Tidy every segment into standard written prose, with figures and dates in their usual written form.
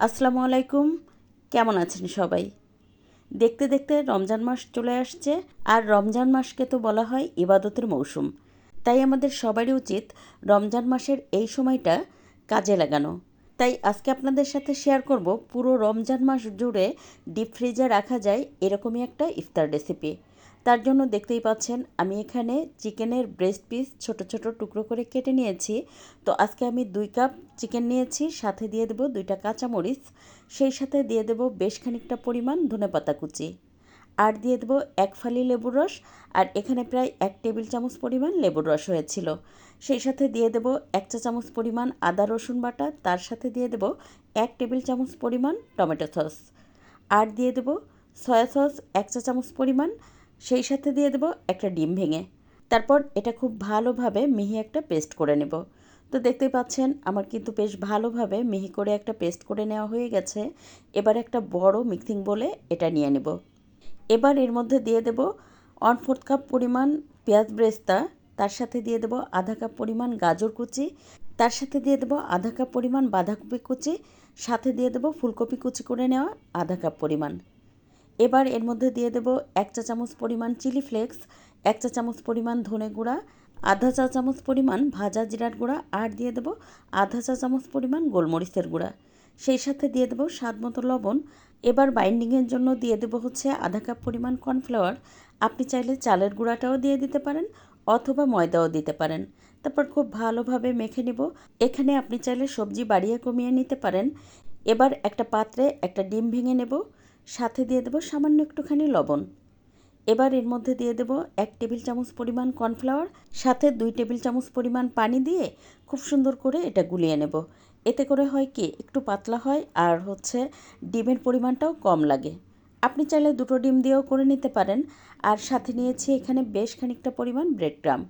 আসসালামু আলাইকুম। কেমন আছেন সবাই? দেখতে দেখতে রমজান মাস চলে আসছে, আর রমজান মাসকে তো বলা হয় ইবাদতের মৌসুম। তাই আমাদের সবারই উচিত রমজান মাসের এই সময়টা কাজে লাগানো। তাই আজকে আপনাদের সাথে শেয়ার করব পুরো রমজান মাস জুড়ে ডিপ ফ্রিজে রাখা যায় এরকমই একটা ইফতার রেসিপি। তার জন্য দেখতেই পাচ্ছেন আমি এখানে চিকেনের ব্রেস্ট পিস ছোট ছোট টুকরো করে কেটে নিয়েছি। তো আজকে আমি 2 কাপ চিকেন নিয়েছি, সাথে দিয়ে দেবো 2টা কাঁচামরিচ, সেই সাথে দিয়ে দেবো বেশ খানিকটা পরিমাণ ধনেপাতা কুচি, আর দিয়ে দেবো 1 ফালি লেবুর রস। আর এখানে প্রায় 1 টেবিল চামচ পরিমাণ লেবুর রস হয়েছিল। সেই সাথে দিয়ে দেবো 1 চা চামচ পরিমাণ আদা রসুন বাটা, তার সাথে দিয়ে দেবো 1 টেবিল চামচ পরিমাণ টমেটো সস, আর দিয়ে দেবো সয়া সস 1 চা চামচ পরিমাণ, সেই সাথে দিয়ে দেবো একটা ডিম ভেঙে। তারপর এটা খুব ভালোভাবে মিহি একটা পেস্ট করে নেব। তো দেখতেই পাচ্ছেন আমার কিন্তু বেশ ভালোভাবে মিহি করে একটা পেস্ট করে নেওয়া হয়ে গেছে। এবার একটা বড় মিক্সিং বোলে এটা নিয়ে নেব। এবার এর মধ্যে দিয়ে দেব 1/4 কাপ পরিমাণ পেঁয়াজ ব্রেস্তা, তার সাথে দিয়ে দেব আধা কাপ পরিমাণ গাজর কুচি, তার সাথে দিয়ে দেব আধা কাপ পরিমাণ বাঁধাকপি কুচি, সাথে দিয়ে দেব ফুলকপি কুচি করে নেওয়া আধা কাপ পরিমাণ। এবার এর মধ্যে দিয়ে দেব 1 চা চামচ পরিমাণ চিলি ফ্লেক্স, 1 চা চামচ পরিমাণ ধনে গুঁড়া, আধা চা চামচ পরিমাণ ভাজা জিরার গুঁড়া, আর দিয়ে দেব আধা চা চামচ পরিমাণ গোলমরিচের গুঁড়া, সেই সাথে দিয়ে দেব স্বাদ মতো লবণ। এবার বাইন্ডিংয়ের জন্য দিয়ে দেব হচ্ছে আধা কাপ পরিমাণ কর্নফ্লাওয়ার। আপনি চাইলে চালের গুঁড়াটাও দিয়ে দিতে পারেন অথবা ময়দাও দিতে পারেন। তারপর খুব ভালোভাবে মেখে নেব। এখানে আপনি চাইলে সবজি বাড়িয়ে কমিয়ে নিতে পারেন। এবার একটা পাত্রে একটা ডিম ভেঙে নেব, সাথে দিয়ে দেব সামান্য একটুখানি লবণ। এবার এর মধ্যে দিয়ে দেব 1 টেবিল চামচ পরিমাণ কর্নফ্লাওয়ার, সাথে 2 টেবিল চামচ পরিমাণ পানি দিয়ে খুব সুন্দর করে এটা গুলিয়ে নেব। এতে করে হয় কি, একটু পাতলা হয় আর হচ্ছে ডিমের পরিমাণটাও কম লাগে। আপনি চাইলে 2টো ডিম দিয়েও করে নিতে পারেন। আর সাথে নিয়েছি এখানে বেশ খানিকটা পরিমাণ ব্রেড ক্রাম্ব।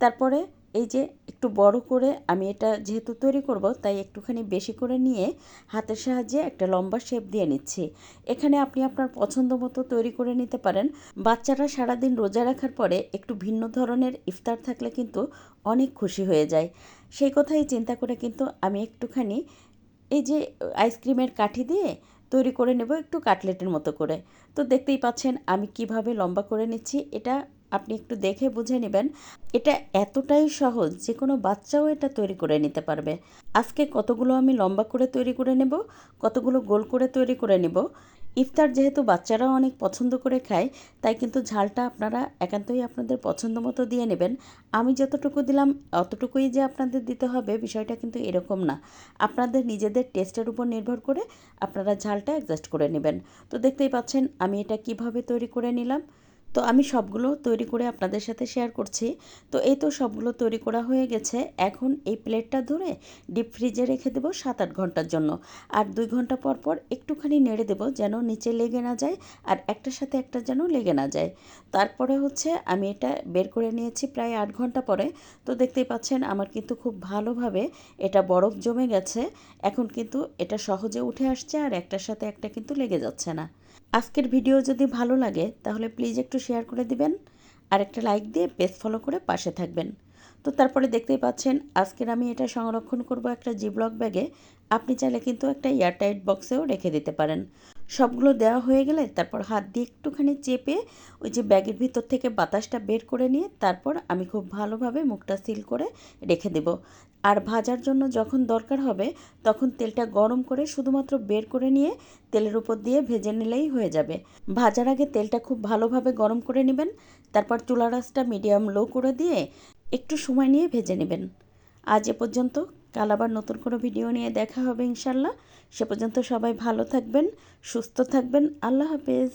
তারপরে এই যে একটু বড় করে আমি এটা যেহেতু তৈরি করব, তাই একটুখানি বেশি করে নিয়ে হাতের সাহায্যে একটা লম্বা শেপ দিয়ে নিচ্ছি। এখানে আপনি আপনার পছন্দ মতো তৈরি করে নিতে পারেন। বাচ্চারা সারাদিন রোজা রাখার পরে একটু ভিন্ন ধরনের ইফতার থাকলে কিন্তু অনেক খুশি হয়ে যায়। সেই কথাই চিন্তা করে কিন্তু আমি একটুখানি এই যে আইসক্রিমের কাঠি দিয়ে তৈরি করে নেব একটু কাটলেটের মতো করে। তো দেখতেই পাচ্ছেন আমি কিভাবে লম্বা করে নিচ্ছি। এটা আপনি একটু দেখে বুঝে নেবেন। এটা এতটাই সহজ যে কোনো বাচ্চাও এটা তৈরি করে নিতে পারবে। আজকে কতগুলো আমি লম্বা করে তৈরি করে নেব, কতগুলো গোল করে তৈরি করে নেব। ইফতার যেহেতু বাচ্চারাও অনেক পছন্দ করে খায়, তাই কিন্তু ঝালটা আপনারা একান্তই আপনাদের পছন্দ মতো দিয়ে নেবেন। আমি যতটুকু দিলাম অতটুকুই যে আপনাদের দিতে হবে বিষয়টা কিন্তু এরকম না। আপনাদের নিজেদের টেস্টের উপর নির্ভর করে আপনারা ঝালটা অ্যাডজাস্ট করে নেবেন। তো দেখতেই পাচ্ছেন আমি এটা কিভাবে তৈরি করে নিলাম। তো আমি সবগুলো তৈরি করে আপনাদের সাথে শেয়ার করছি। তো এই তো সবগুলো তৈরি করা হয়ে গেছে। এখন এই প্লেটটা ধরে ডিপ ফ্রিজে রেখে দেবো 7-8 ঘন্টার জন্য। আর 2 ঘন্টা পর পর একটুখানি নেড়ে দেবো যেন নিচে লেগে না যায়, আর একটার সাথে একটা যেন লেগে না যায়। তারপরে হচ্ছে আমি এটা বের করে নিয়েছি প্রায় 8 ঘন্টা পরে। তো দেখতেই পাচ্ছেন আমার কিন্তু খুব ভালোভাবে এটা বরফ জমে গেছে। এখন কিন্তু এটা সহজে উঠে আসছে আর একটার সাথে একটা কিন্তু লেগে যাচ্ছে না। আজকের ভিডিও যদি ভালো লাগে তাহলে প্লিজ একটু শেয়ার করে দিবেন, আর একটা লাইক দিয়ে পেজ ফলো করে পাশে থাকবেন। তো তারপরে দেখতেই পাচ্ছেন আজকের আমি এটা সংরক্ষণ করব একটা জিপলক ব্যাগে। আপনি চাইলে কিন্তু একটা এয়ারটাইট বক্সেও রেখে দিতে পারেন। সবগুলো দেওয়া হয়ে গেলে তারপর হাত দিয়ে একটুখানি চেপে ওই যে ব্যাগের ভিতর থেকে বাতাসটা বের করে নিয়ে তারপর আমি খুব ভালোভাবে মুখটা সিল করে রেখে দেব। আর ভাজার জন্য যখন দরকার হবে তখন তেলটা গরম করে শুধুমাত্র বের করে নিয়ে তেলের উপর দিয়ে ভেজে নিলেই হয়ে যাবে। ভাজার আগে তেলটা খুব ভালোভাবে গরম করে নেবেন। তারপর চুলার আঁচটা মিডিয়াম লো করে দিয়ে একটু সময় নিয়ে ভেজে নেবেন। আজ এ পর্যন্ত। কাল আবার নতুন কোনো ভিডিও নিয়ে দেখা হবে ইনশাল্লাহ। সে পর্যন্ত সবাই ভালো থাকবেন, সুস্থ থাকবেন। আল্লাহ হাফেজ।